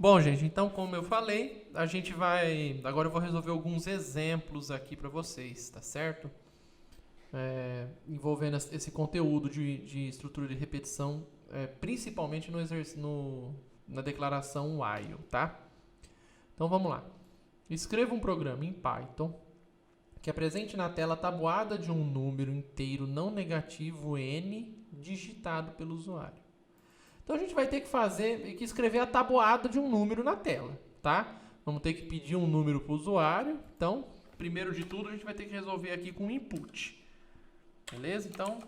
Bom, gente, então como eu falei, a gente vai... Agora eu vou resolver alguns exemplos aqui para vocês, tá certo? Envolvendo esse conteúdo de estrutura de repetição, principalmente na declaração while, tá? Então vamos lá. Escreva um programa em Python que apresente na tela a tabuada de um número inteiro não negativo n digitado pelo usuário. Então a gente vai ter que escrever a tabuada de um número na tela, tá? Vamos ter que pedir um número para o usuário. Então, primeiro de tudo, a gente vai ter que resolver aqui com input. Beleza? Então,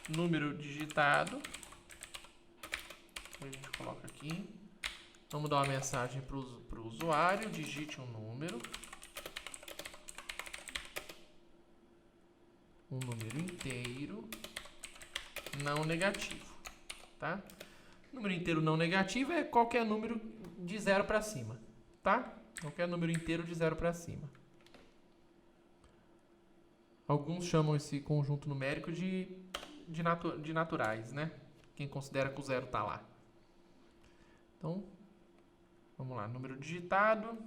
número digitado. A gente coloca aqui. Vamos dar uma mensagem para o usuário. Digite um número. Um número inteiro não negativo, tá? Número inteiro não negativo é qualquer número de 0 para cima, tá? Qualquer número inteiro de 0 para cima. Alguns chamam esse conjunto numérico de naturais, né? Quem considera que o zero está lá. Então, vamos lá, número digitado.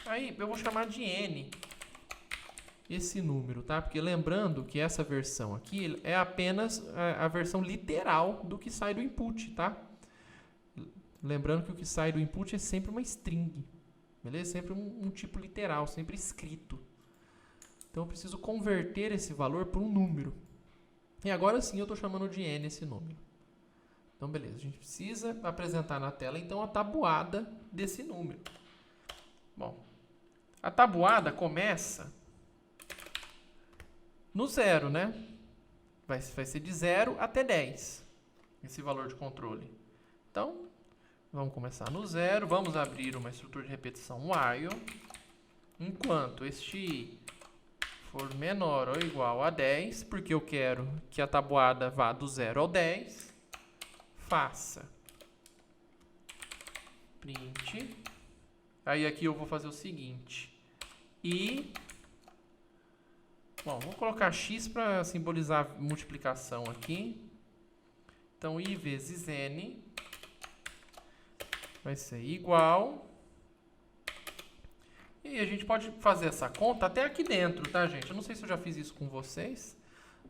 Aí eu vou chamar de n esse número, tá? Porque lembrando que essa versão aqui é apenas a versão literal do que sai do input, tá? Lembrando que o que sai do input é sempre uma string, beleza? Sempre um tipo literal, sempre escrito. Então eu preciso converter esse valor para um número. E agora sim eu estou chamando de n esse número. Então beleza, a gente precisa apresentar na tela então a tabuada desse número. Bom, a tabuada começa no 0, né? Vai ser de 0 até 10, esse valor de controle. Então, vamos começar no 0, vamos abrir uma estrutura de repetição while, enquanto este i for menor ou igual a 10, porque eu quero que a tabuada vá do 0 ao 10, faça print, aí aqui eu vou fazer o seguinte, i... Bom, vou colocar x para simbolizar a multiplicação aqui. Então, i vezes n vai ser igual. E a gente pode fazer essa conta até aqui dentro, tá, gente? Eu não sei se eu já fiz isso com vocês,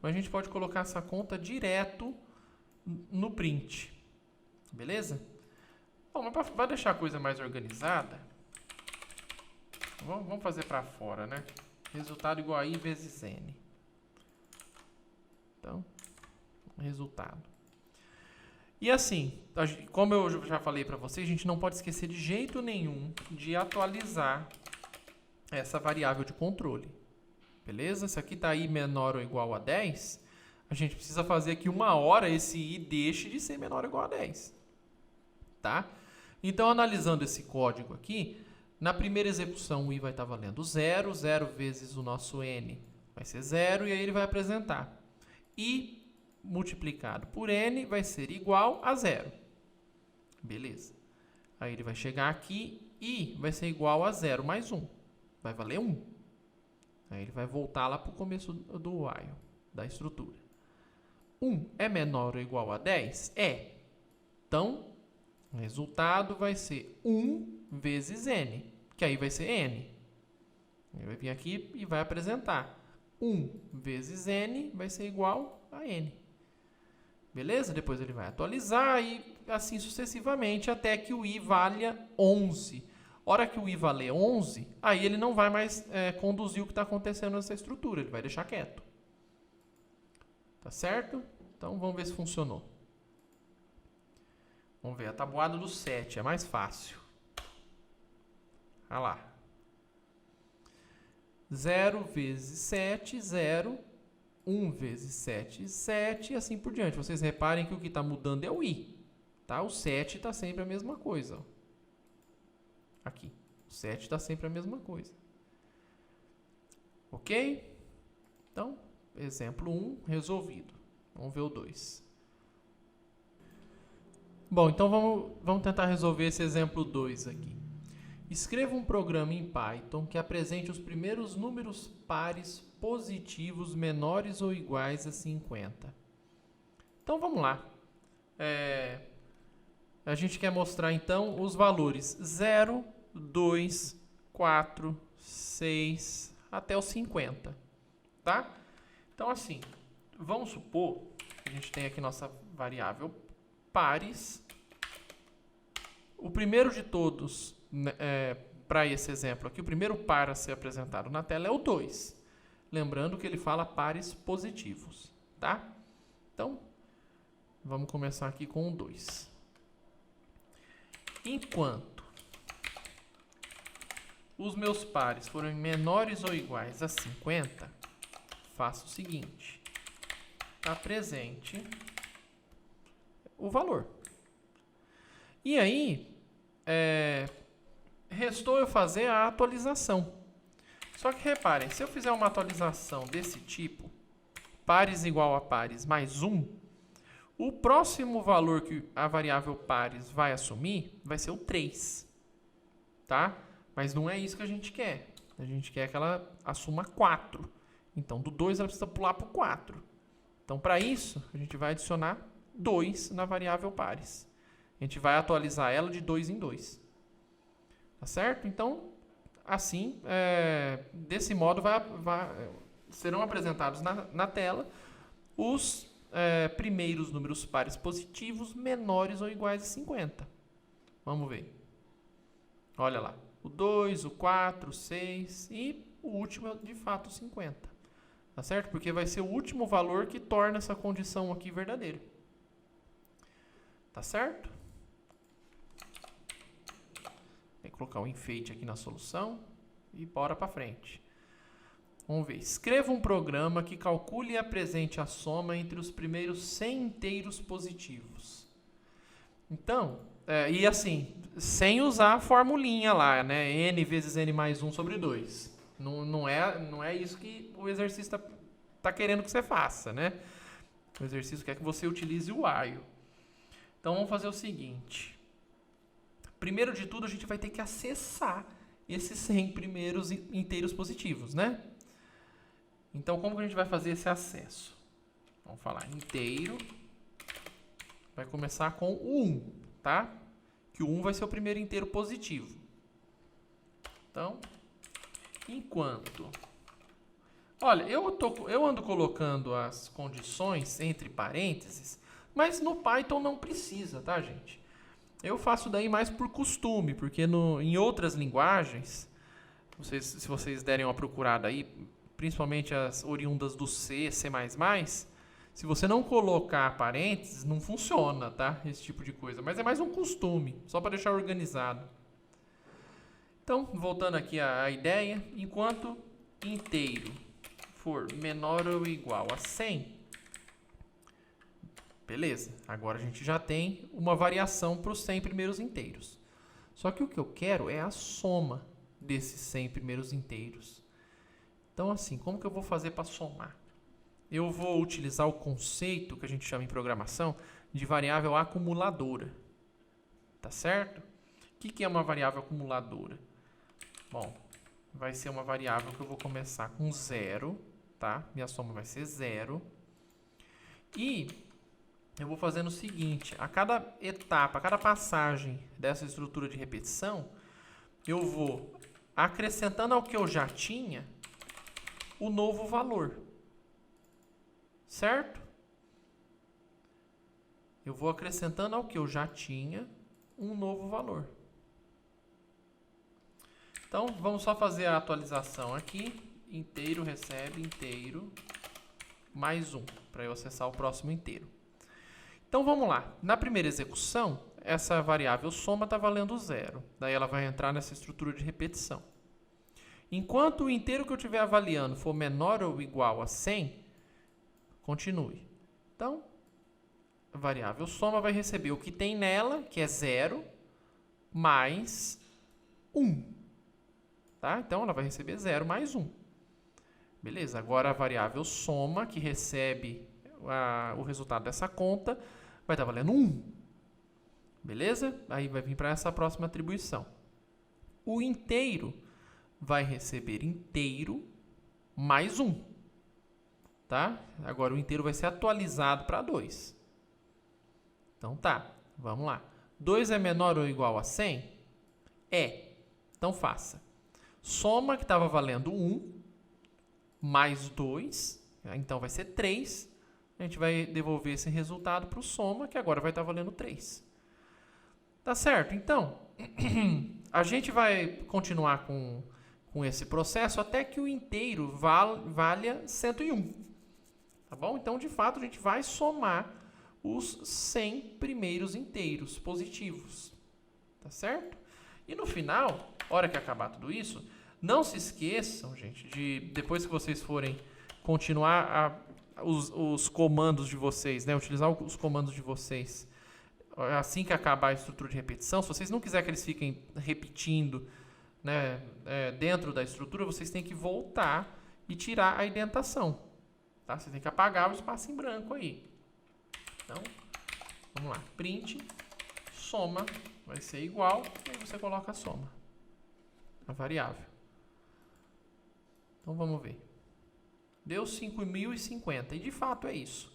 mas a gente pode colocar essa conta direto no print. Beleza? Bom, mas para deixar a coisa mais organizada, vamos fazer para fora, né? Resultado igual a i vezes n. Então, resultado. E assim, como eu já falei para vocês, a gente não pode esquecer de jeito nenhum de atualizar essa variável de controle. Beleza? Isso aqui está i menor ou igual a 10. A gente precisa fazer aqui uma hora esse i deixe de ser menor ou igual a 10. Tá? Então, analisando esse código aqui, na primeira execução, o i vai estar valendo 0. 0 vezes o nosso n vai ser 0. E aí ele vai apresentar. I multiplicado por n vai ser igual a 0. Beleza. Aí ele vai chegar aqui. I vai ser igual a 0 mais 1. Vai valer 1. Aí ele vai voltar lá para o começo do while, da estrutura. 1 é menor ou igual a 10? É. Então, o resultado vai ser 1 vezes n, que aí vai ser n. Ele vai vir aqui e vai apresentar. 1 vezes n vai ser igual a n. Beleza? Depois ele vai atualizar e assim sucessivamente até que o i valha 11. Hora que o i valer 11, aí ele não vai mais conduzir o que está acontecendo nessa estrutura. Ele vai deixar quieto. Tá certo? Então vamos ver se funcionou. Vamos ver a tabuada do 7, é mais fácil. Olha lá. 0 vezes 7, 0. 1 vezes 7, 7 e assim por diante. Vocês reparem que o que está mudando é o i. Tá? O 7 está sempre a mesma coisa. Ó. Aqui. O 7 está sempre a mesma coisa. Ok? Então, exemplo 1 resolvido. Vamos ver o 2. Bom, então vamos tentar resolver esse exemplo 2 aqui. Escreva um programa em Python que apresente os primeiros números pares positivos menores ou iguais a 50. Então, vamos lá. a gente quer mostrar então os valores 0, 2, 4, 6 até os 50, tá? Então assim, vamos supor que a gente tem aqui nossa variável pares. O primeiro de todos, para esse exemplo aqui, o primeiro par a ser apresentado na tela é o 2. Lembrando que ele fala pares positivos, tá? Então, vamos começar aqui com o 2. Enquanto os meus pares forem menores ou iguais a 50, faço o seguinte. Apresente o valor. E aí, restou eu fazer a atualização. Só que reparem, se eu fizer uma atualização desse tipo, pares igual a pares mais 1, o próximo valor que a variável pares vai assumir vai ser o 3. Tá? Mas não é isso que a gente quer. A gente quer que ela assuma 4. Então, do 2 ela precisa pular para o 4. Então, para isso, a gente vai adicionar 2 na variável pares. A gente vai atualizar ela de 2 em 2. Tá certo? Então, assim, desse modo, serão apresentados na tela os primeiros números pares positivos menores ou iguais a 50. Vamos ver. Olha lá. O 2, o 4, o 6 e o último é, de fato, o 50. Tá certo? Porque vai ser o último valor que torna essa condição aqui verdadeira. Tá certo? Vou colocar um enfeite aqui na solução e bora para frente. Vamos ver. Escreva um programa que calcule e apresente a soma entre os primeiros 100 inteiros positivos. Então, e assim, sem usar a formulinha lá, né? N vezes N mais 1 sobre 2. Não é isso que o exercício está querendo que você faça, né? O exercício quer que você utilize o while. Então, vamos fazer o seguinte. Primeiro de tudo, a gente vai ter que acessar esses 100 primeiros inteiros positivos, né? Então, como que a gente vai fazer esse acesso? Vamos falar inteiro. Vai começar com o 1, tá? Que o 1 vai ser o primeiro inteiro positivo. Então, enquanto... Olha, eu ando colocando as condições entre parênteses, mas no Python não precisa, tá, gente? Eu faço daí mais por costume, porque em outras linguagens, se vocês derem uma procurada aí, principalmente as oriundas do C, C++, se você não colocar parênteses, não funciona, tá? Esse tipo de coisa. Mas é mais um costume, só para deixar organizado. Então, voltando aqui à ideia, enquanto inteiro for menor ou igual a 100, beleza, agora a gente já tem uma variação para os 100 primeiros inteiros. Só que o que eu quero é a soma desses 100 primeiros inteiros. Então, assim, como que eu vou fazer para somar? Eu vou utilizar o conceito que a gente chama em programação de variável acumuladora. Tá certo? O que é uma variável acumuladora? Bom, vai ser uma variável que eu vou começar com 0, tá? Minha soma vai ser 0. E eu vou fazendo o seguinte, a cada etapa, a cada passagem dessa estrutura de repetição, eu vou acrescentando ao que eu já tinha o novo valor. Certo? Eu vou acrescentando ao que eu já tinha um novo valor. Então, vamos só fazer a atualização aqui. Inteiro recebe inteiro mais 1, para eu acessar o próximo inteiro. Então, vamos lá. Na primeira execução, essa variável soma está valendo 0. Daí ela vai entrar nessa estrutura de repetição. Enquanto o inteiro que eu estiver avaliando for menor ou igual a 100, continue. Então, a variável soma vai receber o que tem nela, que é 0, mais 1. Tá? Então, ela vai receber 0 mais 1. Beleza, agora a variável soma, que recebe o resultado dessa conta, vai estar valendo 1. Beleza? Aí vai vir para essa próxima atribuição. O inteiro vai receber inteiro mais 1. Tá? Agora o inteiro vai ser atualizado para 2. Então tá, vamos lá. 2 é menor ou igual a 100? É. Então faça. Soma que estava valendo 1, mais 2, então vai ser 3. A gente vai devolver esse resultado para o soma, que agora vai estar valendo 3. Tá certo? Então, a gente vai continuar com esse processo até que o inteiro valha 101. Tá bom? Então, de fato, a gente vai somar os 100 primeiros inteiros positivos. Tá certo? E no final, hora que acabar tudo isso, não se esqueçam, gente, de depois que vocês forem continuar os comandos de vocês, né? Utilizar os comandos de vocês assim que acabar a estrutura de repetição. Se vocês não quiserem que eles fiquem repetindo, né, dentro da estrutura, vocês têm que voltar e tirar a indentação. Tá? Você tem que apagar o espaço em branco aí. Então, vamos lá. Print, soma, vai ser igual, e aí você coloca a soma, a variável. Então, vamos ver. Deu 5.050, e de fato é isso.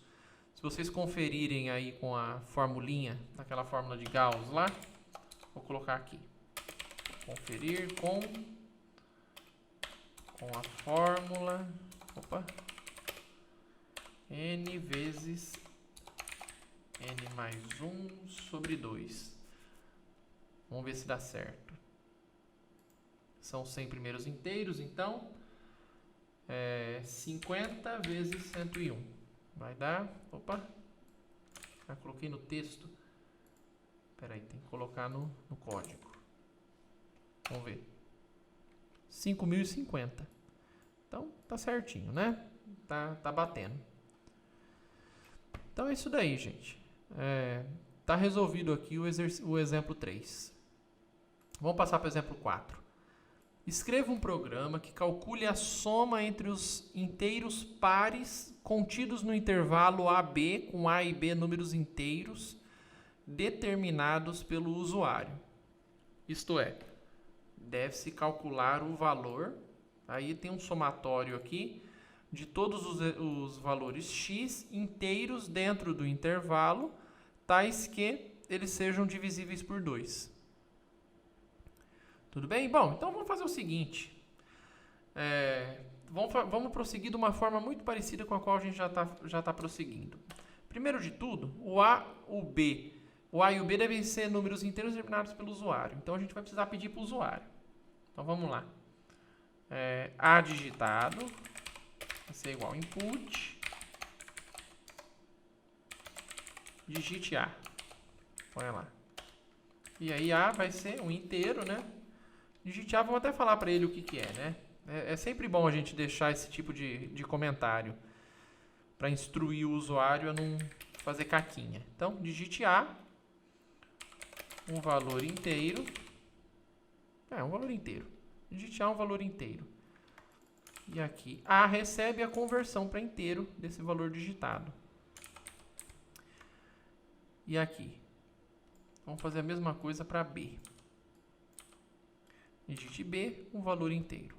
Se vocês conferirem aí com a formulinha, aquela fórmula de Gauss lá, vou colocar aqui. Conferir com a fórmula, n vezes n mais 1 sobre 2. Vamos ver se dá certo. São 100 primeiros inteiros, então 50 vezes 101. Vai dar, já coloquei no texto. Espera aí, tem que colocar no código. Vamos ver. 5.050. Então, tá certinho, né? Tá batendo. Então, é isso daí, gente. Tá resolvido aqui o exemplo 3. Vamos passar para o exemplo 4. Escreva um programa que calcule a soma entre os inteiros pares contidos no intervalo AB com A e B números inteiros determinados pelo usuário. Isto é, deve-se calcular o valor, aí tem um somatório aqui, de todos os valores x inteiros dentro do intervalo, tais que eles sejam divisíveis por 2. Tudo bem? Bom, então vamos fazer o seguinte. Vamos prosseguir de uma forma muito parecida com a qual a gente já está prosseguindo. Primeiro de tudo, o A e o B devem ser números inteiros determinados pelo usuário. Então, a gente vai precisar pedir para o usuário. Então, vamos lá. A digitado vai ser igual a input. Digite A. Olha lá. E aí, A vai ser um inteiro, né? Digite A, vamos até falar para ele o que é, né? É sempre bom a gente deixar esse tipo de comentário para instruir o usuário a não fazer caquinha. Então, digite A, um valor inteiro. Um valor inteiro. Digite A, um valor inteiro. E aqui, A recebe a conversão para inteiro desse valor digitado. E aqui, vamos fazer a mesma coisa para B. Digite B, um valor inteiro.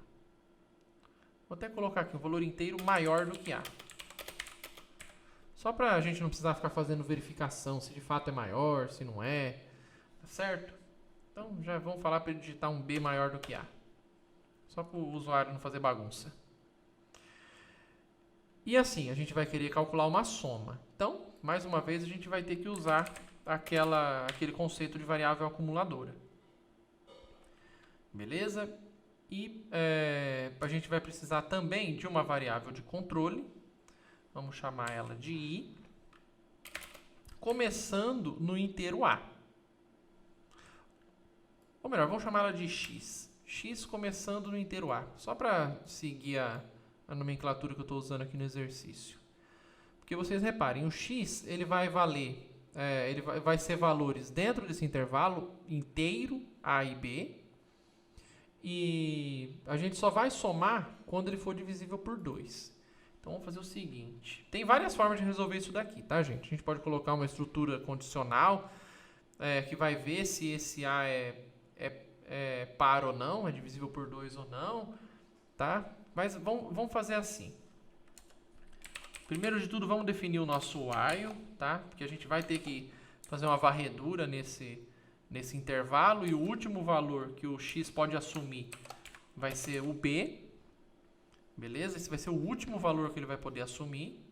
Vou até colocar aqui um valor inteiro maior do que A. Só para a gente não precisar ficar fazendo verificação se de fato é maior, se não é. Tá certo? Então já vamos falar para ele digitar um B maior do que A. Só para o usuário não fazer bagunça. E assim, a gente vai querer calcular uma soma. Então, mais uma vez, a gente vai ter que usar aquele conceito de variável acumuladora. Beleza? E a gente vai precisar também de uma variável de controle. Vamos chamar ela de I. Começando no inteiro A. Ou melhor, vamos chamar ela de X. X começando no inteiro A. Só para seguir a nomenclatura que eu estou usando aqui no exercício. Porque vocês reparem, o X ele vai valer, ele vai ser valores dentro desse intervalo inteiro A e B. E a gente só vai somar quando ele for divisível por 2. Então, vamos fazer o seguinte. Tem várias formas de resolver isso daqui, tá, gente? A gente pode colocar uma estrutura condicional que vai ver se esse A é par ou não, é divisível por 2 ou não, tá? Mas vamos fazer assim. Primeiro de tudo, vamos definir o nosso while, tá? Porque a gente vai ter que fazer uma varredura nesse nesse intervalo, e o último valor que o x pode assumir vai ser o b. Beleza? Esse vai ser o último valor que ele vai poder assumir.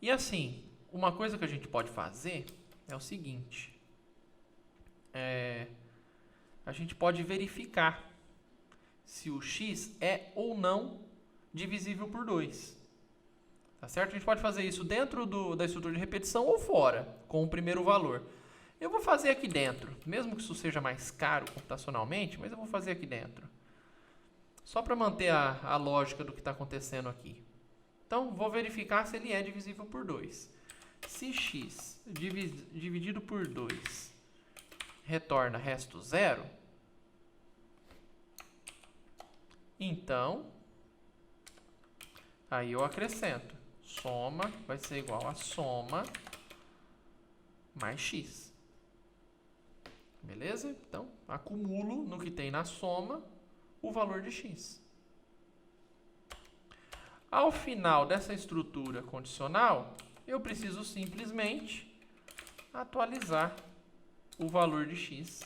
E assim, uma coisa que a gente pode fazer é o seguinte. A gente pode verificar se o x é ou não divisível por 2. Tá certo? A gente pode fazer isso dentro da estrutura de repetição ou fora, com o primeiro valor. Eu vou fazer aqui dentro, mesmo que isso seja mais caro computacionalmente, mas eu vou fazer aqui dentro. Só para manter a lógica do que está acontecendo aqui. Então, vou verificar se ele é divisível por 2. Se x dividido por 2 retorna resto 0, então, aí eu acrescento. Soma vai ser igual a soma mais x. Beleza? Então, acumulo no que tem na soma o valor de x. Ao final dessa estrutura condicional, eu preciso simplesmente atualizar o valor de x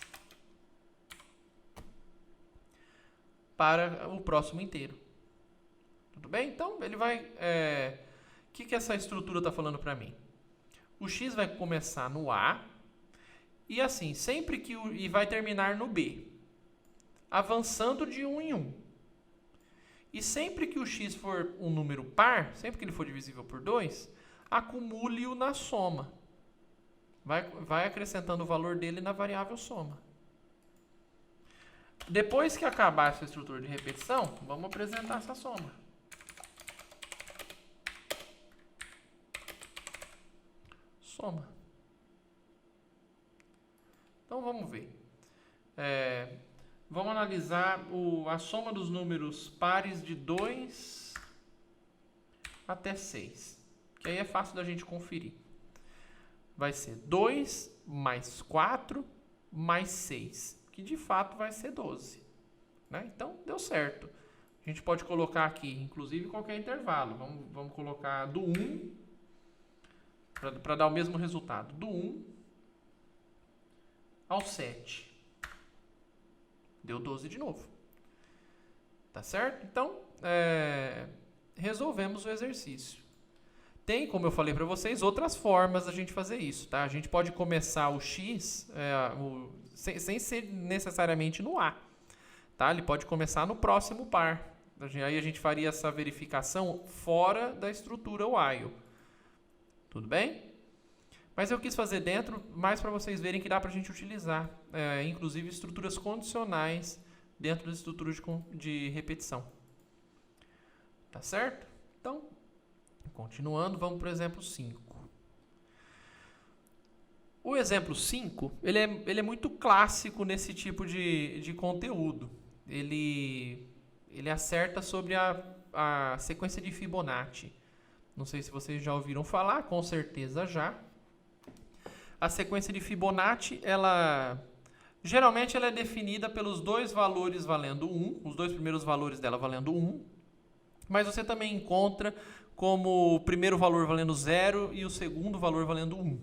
para o próximo inteiro. Tudo bem? Então, ele vai... O que essa estrutura está falando para mim? O x vai começar no A e assim, sempre que e vai terminar no B, avançando de 1 em 1. E sempre que o x for um número par, sempre que ele for divisível por 2, acumule-o na soma. Vai acrescentando o valor dele na variável soma. Depois que acabar essa estrutura de repetição, vamos apresentar essa soma. Soma. Então vamos ver. Vamos analisar a soma dos números pares de 2 até 6. Que aí é fácil da gente conferir. Vai ser 2 mais 4 mais 6. Que de fato vai ser 12. Né? Então deu certo. A gente pode colocar aqui, inclusive, qualquer intervalo. Vamos colocar do 1, para dar o mesmo resultado. Do 1 ao 7. Deu 12 de novo. Tá certo? Então, resolvemos o exercício. Tem, como eu falei para vocês, outras formas da gente fazer isso. Tá? A gente pode começar o x sem ser necessariamente no A. Tá? Ele pode começar no próximo par. Aí a gente faria essa verificação fora da estrutura while. Tudo bem? Mas eu quis fazer dentro, mais para vocês verem que dá para a gente utilizar, inclusive, estruturas condicionais dentro das estruturas de repetição. Tá certo? Então, continuando, vamos para o exemplo 5. O exemplo 5, ele é muito clássico nesse tipo de conteúdo. Ele acerta sobre a sequência de Fibonacci. Não sei se vocês já ouviram falar, com certeza já. A sequência de Fibonacci, geralmente ela é definida pelos dois valores valendo 1, os dois primeiros valores dela valendo 1, mas você também encontra como o primeiro valor valendo 0 e o segundo valor valendo 1.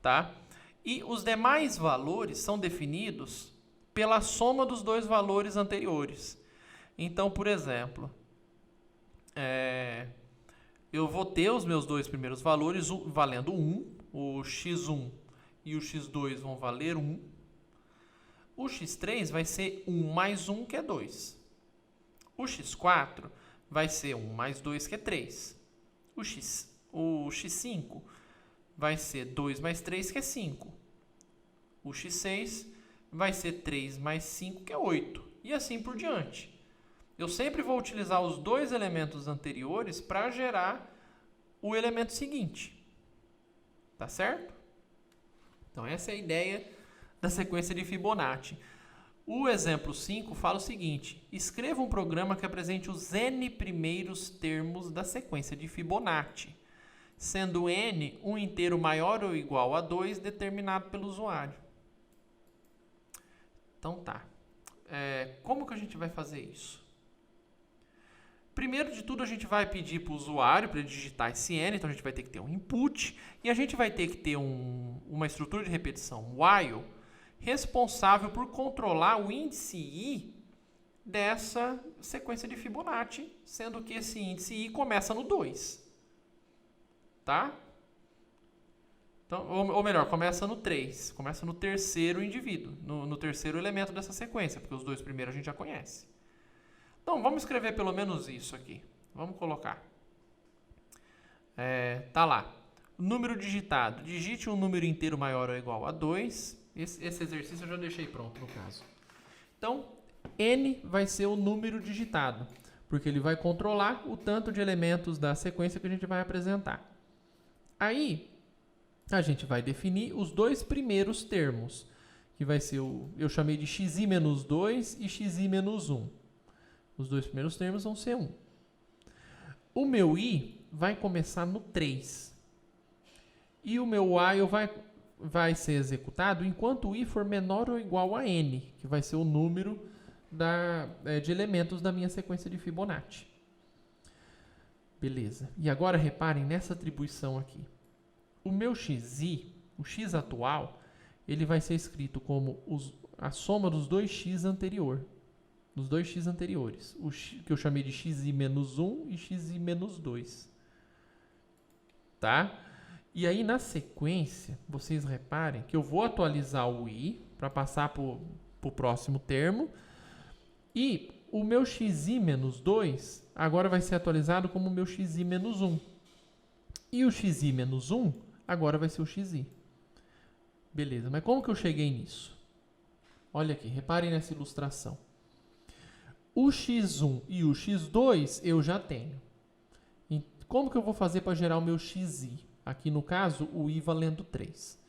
Tá? E os demais valores são definidos pela soma dos dois valores anteriores. Então, por exemplo, eu vou ter os meus dois primeiros valores valendo 1, o x1 e o x2 vão valer 1. O x3 vai ser 1 mais 1, que é 2. O x4 vai ser 1 mais 2, que é 3. O x5 vai ser 2 mais 3, que é 5. O x6 vai ser 3 mais 5, que é 8. E assim por diante. Eu sempre vou utilizar os dois elementos anteriores para gerar o elemento seguinte. Tá certo? Então, essa é a ideia da sequência de Fibonacci. O exemplo 5 fala o seguinte: escreva um programa que apresente os n primeiros termos da sequência de Fibonacci, sendo n um inteiro maior ou igual a 2 determinado pelo usuário. Então tá. Como que a gente vai fazer isso? Primeiro de tudo, a gente vai pedir para o usuário para ele digitar esse n, então a gente vai ter que ter um input e a gente vai ter que ter uma estrutura de repetição while responsável por controlar o índice i dessa sequência de Fibonacci, sendo que esse índice i começa no 2. Tá? Então, ou melhor, começa no 3, começa no terceiro indivíduo, no terceiro elemento dessa sequência, porque os dois primeiros a gente já conhece. Então, vamos escrever pelo menos isso aqui. Vamos colocar. Tá lá. Número digitado. Digite um número inteiro maior ou igual a 2. Esse exercício eu já deixei pronto, no caso. Então, n vai ser o número digitado, porque ele vai controlar o tanto de elementos da sequência que a gente vai apresentar. Aí, a gente vai definir os dois primeiros termos, que vai ser eu chamei de xi menos 2 e xi menos 1. Os dois primeiros termos vão ser 1. O meu i vai começar no 3. E o meu while vai ser executado enquanto o i for menor ou igual a n, que vai ser o número de elementos da minha sequência de Fibonacci. Beleza. E agora reparem nessa atribuição aqui. O meu xi, o x atual, ele vai ser escrito como a soma dos dois x anterior. Dos dois x anteriores. O x, que eu chamei de xi menos 1 e xi menos 2. Tá? E aí, na sequência, vocês reparem que eu vou atualizar o i para passar para o próximo termo. E o meu xi menos 2 agora vai ser atualizado como o meu xi menos 1. E o xi menos 1 agora vai ser o xi. Beleza, mas como que eu cheguei nisso? Olha aqui, reparem nessa ilustração. O x1 e o x2 eu já tenho. E como que eu vou fazer para gerar o meu xi? Aqui no caso, o i valendo 3.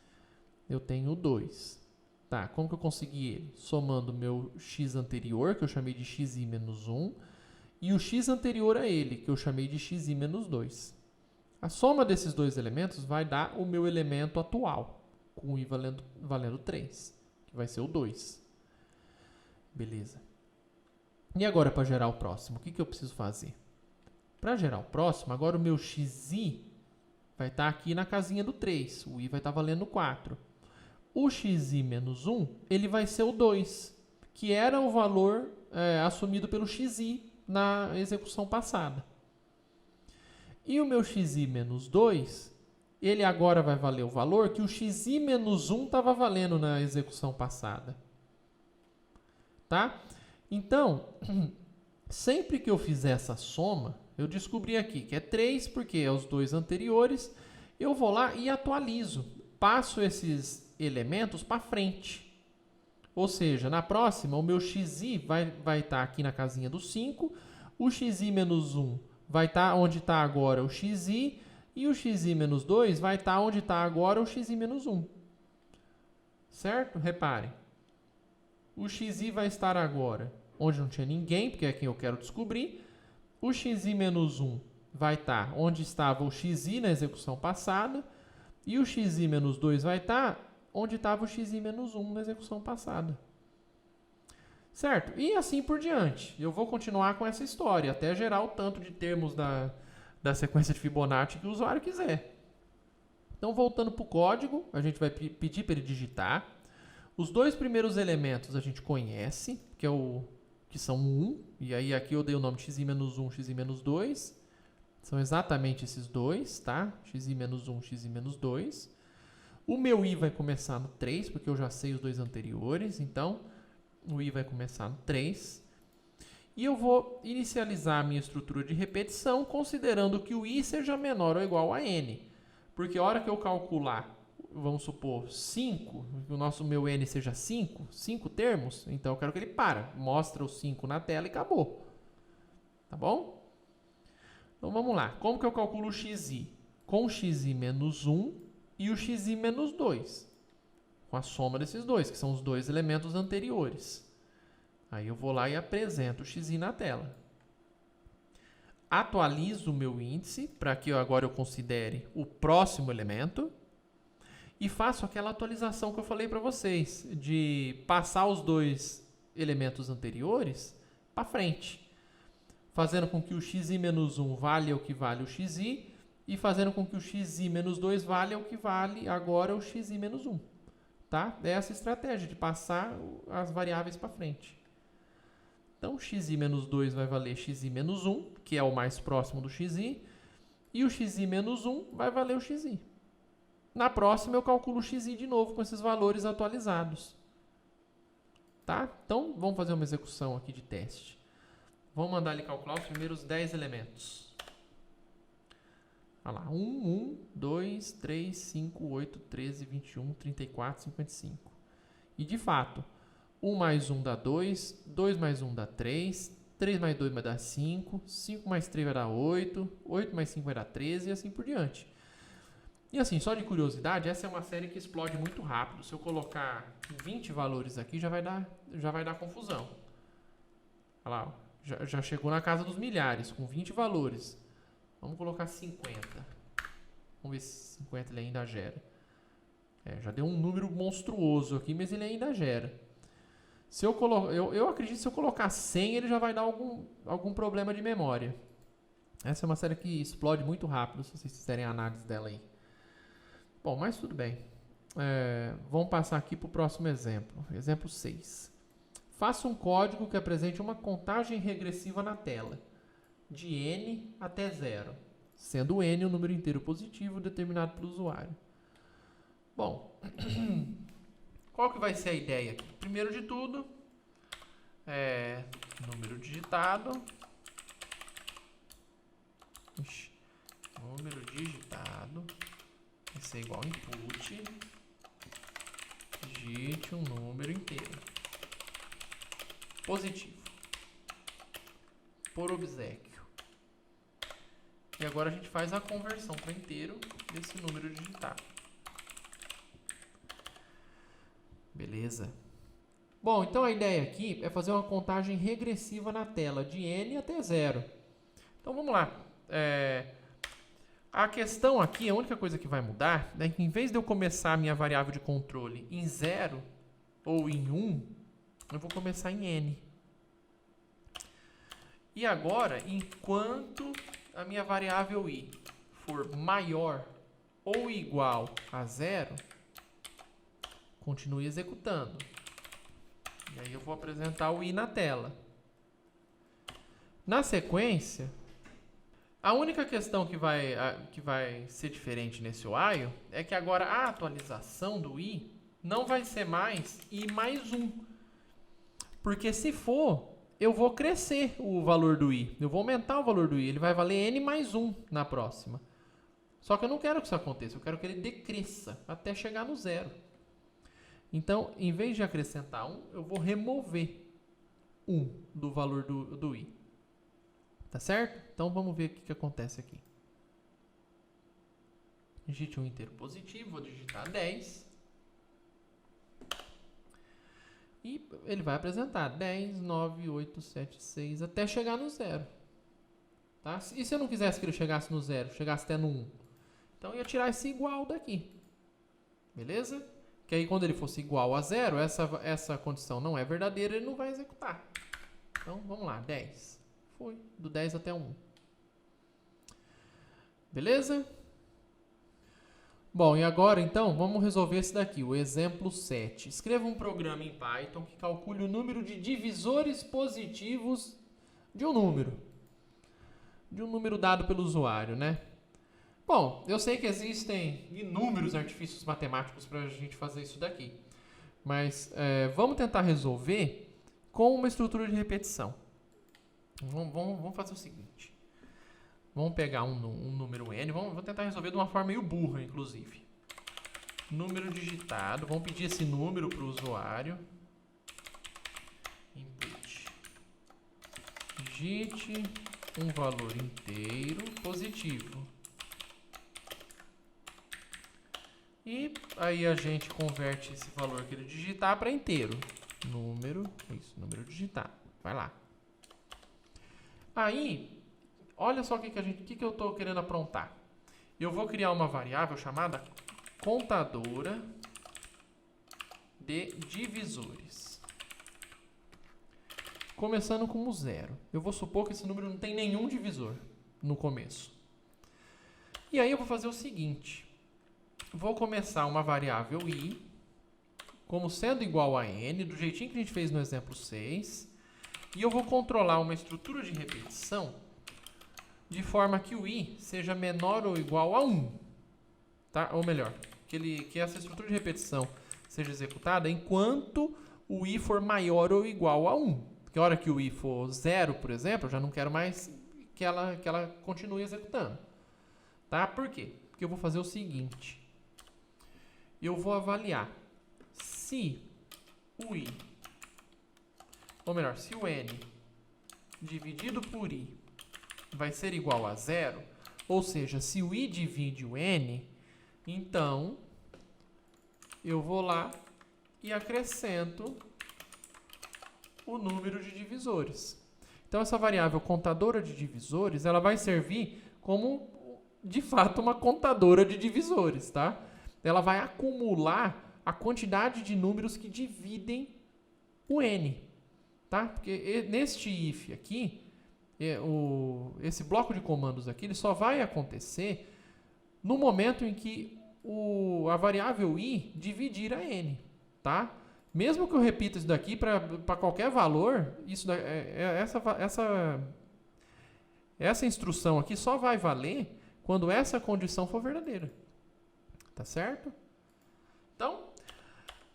Eu tenho 2. Tá, como que eu consegui ele? Somando o meu x anterior, que eu chamei de xi menos 1, e o x anterior a ele, que eu chamei de xi menos 2. A soma desses dois elementos vai dar o meu elemento atual, com o i valendo 3, que vai ser o 2. Beleza. E agora, para gerar o próximo, o que eu preciso fazer? Para gerar o próximo, agora o meu xi vai estar aqui na casinha do 3. O i vai estar valendo 4. O xi menos 1, ele vai ser o 2, que era o valor assumido pelo xi na execução passada. E o meu xi menos 2, ele agora vai valer o valor que o xi menos 1 estava valendo na execução passada. Tá? Então, sempre que eu fizer essa soma, eu descobri aqui que é 3, porque é os dois anteriores, eu vou lá e atualizo, passo esses elementos para frente. Ou seja, na próxima, o meu xi vai estar aqui na casinha do 5, o xi menos 1 vai estar onde está agora o xi, e o xi menos 2 vai estar onde está agora o xi menos 1. Certo? Reparem. O xi vai estar agora onde não tinha ninguém, porque é quem eu quero descobrir. O xi menos 1 vai estar onde estava o xi na execução passada. E o xi menos 2 vai estar onde estava o xi menos 1 na execução passada. Certo? E assim por diante. Eu vou continuar com essa história, até gerar o tanto de termos da sequência de Fibonacci que o usuário quiser. Então, voltando para o código, a gente vai pedir para ele digitar. Os dois primeiros elementos a gente conhece, que são 1, e aí aqui eu dei o nome de xi menos 1, xi menos 2. São exatamente esses dois, tá? Xi menos 1, xi menos 2. O meu i vai começar no 3, porque eu já sei os dois anteriores, então o i vai começar no 3. E eu vou inicializar a minha estrutura de repetição, considerando que o i seja menor ou igual a n. Porque a hora que eu calcular, vamos supor, 5, que o meu n seja 5 termos, então eu quero que ele mostra o 5 na tela e acabou. Tá bom? Então vamos lá. Como que eu calculo o xi? Com o xi menos 1 e o xi menos 2. Com a soma desses dois, que são os dois elementos anteriores. Aí eu vou lá e apresento o xi na tela. Atualizo o meu índice para que agora eu considere o próximo elemento. E faço aquela atualização que eu falei para vocês, de passar os dois elementos anteriores para frente. fazendo com que o xi menos 1 valha o que vale o xi, e fazendo com que o xi menos 2 valha o que vale agora o xi menos 1. Tá? É essa estratégia de passar as variáveis para frente. Então, xi menos 2 vai valer xi menos 1, que é o mais próximo do xi, e o xi menos 1 vai valer o xi. Na próxima, eu calculo o xi de novo com esses valores atualizados. Tá? Então, vamos fazer uma execução aqui de teste. Vamos mandar ele calcular os primeiros 10 elementos. Olha lá, 1, 1, 2, 3, 5, 8, 13, 21, 34, 55. E, de fato, 1 mais 1 dá 2, 2 mais 1 dá 3, 3 mais 2 vai dar 5, 5 mais 3 vai dar 8, 8 mais 5 vai dar 13 e assim por diante. E assim, só de curiosidade, essa é uma série que explode muito rápido. Se eu colocar 20 valores aqui, já vai dar confusão. Olha lá, ó, já chegou na casa dos milhares, com 20 valores. Vamos colocar 50. Vamos ver se 50 ele ainda gera. Já deu um número monstruoso aqui, mas ele ainda gera. Se eu acredito que se eu colocar 100, ele já vai dar algum problema de memória. Essa é uma série que explode muito rápido, se vocês fizerem a análise dela aí. Bom, mas tudo bem. Vamos passar aqui para o próximo exemplo. Exemplo 6. Faça um código que apresente uma contagem regressiva na tela, de n até 0, sendo n um número inteiro positivo determinado pelo usuário. Bom, qual que vai ser a ideia aqui? Primeiro de tudo, número digitado. Número digitado vai ser igual a input, digite um número inteiro positivo por obséquio. E agora a gente faz a conversão para inteiro desse número digitado. Beleza? Bom, então a ideia aqui é fazer uma contagem regressiva na tela, de n até 0. Então vamos lá. A questão aqui, a única coisa que vai mudar é que em vez de eu começar a minha variável de controle em 0 ou em 1, eu vou começar em n. E agora, enquanto a minha variável i for maior ou igual a 0, continue executando. E aí eu vou apresentar o i na tela. Na sequência, a única questão que vai ser diferente nesse while é que agora a atualização do i não vai ser mais i mais 1. Porque se for, eu vou crescer o valor do i. Eu vou aumentar o valor do i. Ele vai valer n mais 1 na próxima. Só que eu não quero que isso aconteça. Eu quero que ele decresça até chegar no 0. Então, em vez de acrescentar 1, eu vou remover 1 do valor do i. Tá certo? Então, vamos ver o que acontece aqui. Digite um inteiro positivo. Vou digitar 10. E ele vai apresentar 10, 9, 8, 7, 6, até chegar no 0. Tá? E se eu não quisesse que ele chegasse no 0, chegasse até no 1? Então, eu ia tirar esse igual daqui. Beleza? Que aí, quando ele fosse igual a 0, essa condição não é verdadeira, ele não vai executar. Então, vamos lá. 10. Foi. Do 10 até 1. Beleza? Bom, e agora, então, vamos resolver esse daqui, o exemplo 7. Escreva um programa em Python que calcule o número de divisores positivos de um número. De um número dado pelo usuário, né? Bom, eu sei que existem inúmeros artifícios matemáticos para a gente fazer isso daqui. Mas vamos tentar resolver com uma estrutura de repetição. Vamos fazer o seguinte. Vamos pegar um número n, vamos tentar resolver de uma forma meio burra, inclusive. Número digitado, vamos pedir esse número para o usuário. Input. Digite um valor inteiro positivo. E aí a gente converte esse valor que ele digitar para inteiro. Número digitado. Vai lá. Aí, olha só o que eu estou querendo aprontar. Eu vou criar uma variável chamada contadora de divisores. começando como 0. Eu vou supor que esse número não tem nenhum divisor no começo. E aí eu vou fazer o seguinte. Vou começar uma variável i como sendo igual a n, do jeitinho que a gente fez no exemplo 6. E eu vou controlar uma estrutura de repetição de forma que o i seja menor ou igual a 1. Tá? Ou melhor, que essa estrutura de repetição seja executada enquanto o i for maior ou igual a 1. Porque a hora que o i for 0, por exemplo, eu já não quero mais que ela continue executando. Tá? Por quê? Porque eu vou fazer o seguinte. Eu vou avaliar se o i, ou melhor, se o n dividido por i vai ser igual a 0, ou seja, se o i divide o n, então eu vou lá e acrescento o número de divisores. Então, essa variável contadora de divisores, ela vai servir como, de fato, uma contadora de divisores, tá? Ela vai acumular a quantidade de números que dividem o n, tá? Porque neste if aqui, esse bloco de comandos aqui, ele só vai acontecer no momento em que a variável i dividir a n, tá? Mesmo que eu repita isso daqui para qualquer valor, essa instrução aqui só vai valer quando essa condição for verdadeira. Tá certo? Então,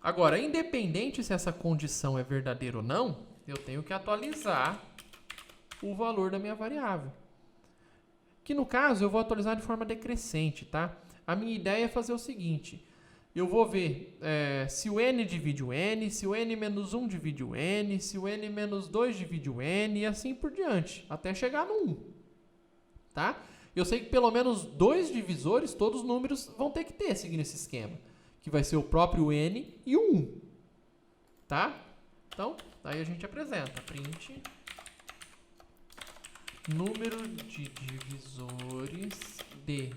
agora, independente se essa condição é verdadeira ou não, eu tenho que atualizar o valor da minha variável. Que no caso eu vou atualizar de forma decrescente, tá? A minha ideia é fazer o seguinte. Eu vou ver se o n divide o n, se o n menos 1 divide o n, se o n menos 2 divide o n e assim por diante, até chegar no 1. Tá? Eu sei que pelo menos 2 divisores, todos os números vão ter que ter, seguindo esse esquema. Que vai ser o próprio n e o 1. Tá? Então, aí a gente apresenta. Print número de divisores de...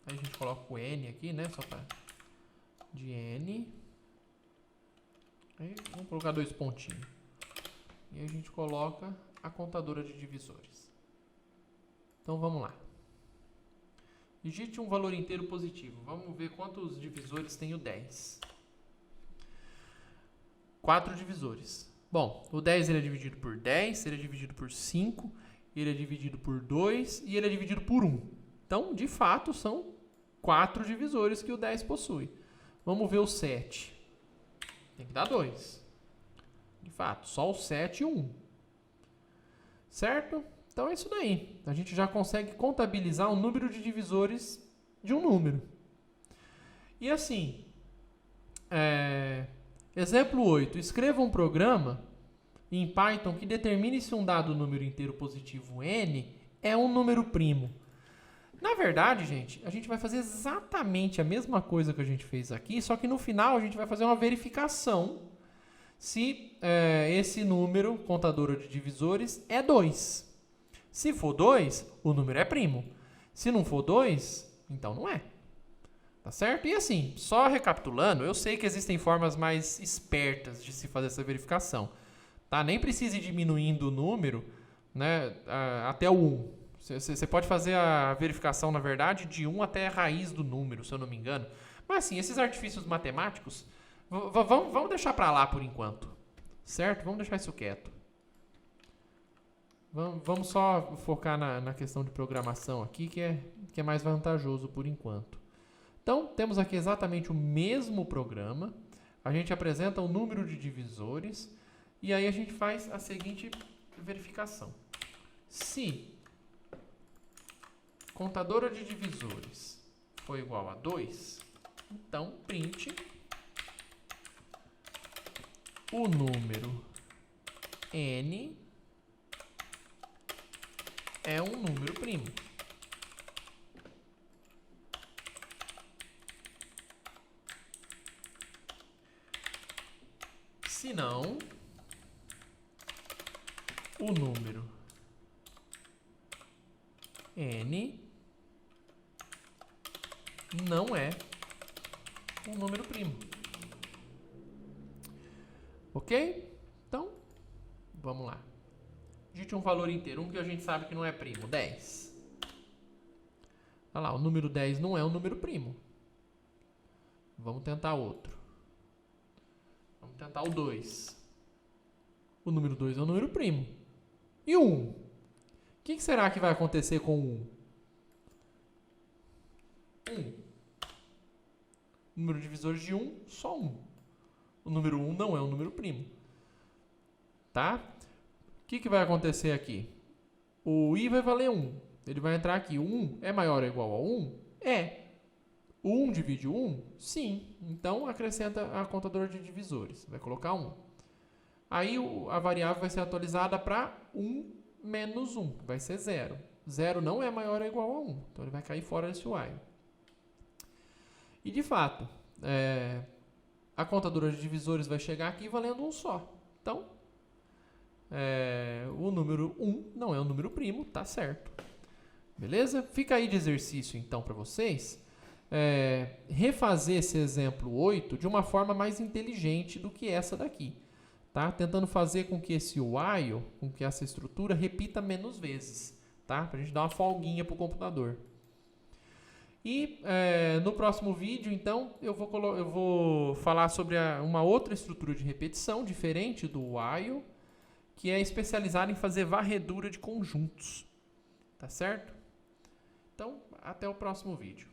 Aí a gente coloca o n aqui, né? Só para... de n. Aí vamos colocar 2 pontinhos. E aí a gente coloca a contadora de divisores. Então vamos lá. Digite um valor inteiro positivo. Vamos ver quantos divisores tem o 10. 4 divisores. Bom, o 10 ele é dividido por 10, ele é dividido por 5, ele é dividido por 2 e ele é dividido por 1. Então, de fato, são 4 divisores que o 10 possui. Vamos ver o 7. Tem que dar 2. De fato, só o 7 e o 1. Certo? Então é isso daí. A gente já consegue contabilizar o número de divisores de um número. E assim, exemplo 8. Escreva um programa em Python que determine se um dado número inteiro positivo n é um número primo. Na verdade, gente, a gente vai fazer exatamente a mesma coisa que a gente fez aqui, só que no final a gente vai fazer uma verificação se esse número, contadora de divisores, é 2. Se for 2, o número é primo. Se não for 2, então não é. Tá certo? E assim, só recapitulando, eu sei que existem formas mais espertas de se fazer essa verificação. Tá? Nem precisa ir diminuindo o número, né, até o 1. Você pode fazer a verificação, na verdade, de 1 até a raiz do número, se eu não me engano. Mas assim, esses artifícios matemáticos, vamos deixar para lá por enquanto. Certo? Vamos deixar isso quieto. Vamos só focar na questão de programação aqui, que é mais vantajoso por enquanto. Então, temos aqui exatamente o mesmo programa. A gente apresenta o número de divisores e aí a gente faz a seguinte verificação. Se contadora de divisores for igual a 2, então print o número n é um número primo. Se não, o número n não é um número primo. Ok? Então, vamos lá. Digite um valor inteiro, um que a gente sabe que não é primo, 10. Olha lá, o número 10 não é um número primo. Vamos tentar outro. Vamos tentar o 2. O número 2 é um número primo. E o 1? O que será que vai acontecer com o 1? 1. Número de divisores de 1, só 1. O número 1 não é um número primo. Tá? O que vai acontecer aqui? O i vai valer 1. Ele vai entrar aqui. O 1 é maior ou igual a 1? É. O 1 divide o 1? Sim. Então, acrescenta a contadora de divisores. Vai colocar 1. Aí, a variável vai ser atualizada para 1 menos 1. Vai ser 0. 0 não é maior ou igual a 1. Então, ele vai cair fora desse while. E, de fato, a contadora de divisores vai chegar aqui valendo 1 só. Então, o número 1 não é um número primo, tá certo. Beleza? Fica aí de exercício, então, para vocês. Refazer esse exemplo 8 de uma forma mais inteligente do que essa daqui. Tá? Tentando fazer com que esse while, com que essa estrutura repita menos vezes. Tá? Para a gente dar uma folguinha para o computador. E no próximo vídeo, então, eu vou falar sobre uma outra estrutura de repetição, diferente do while, que é especializada em fazer varredura de conjuntos. Tá certo? Então, até o próximo vídeo.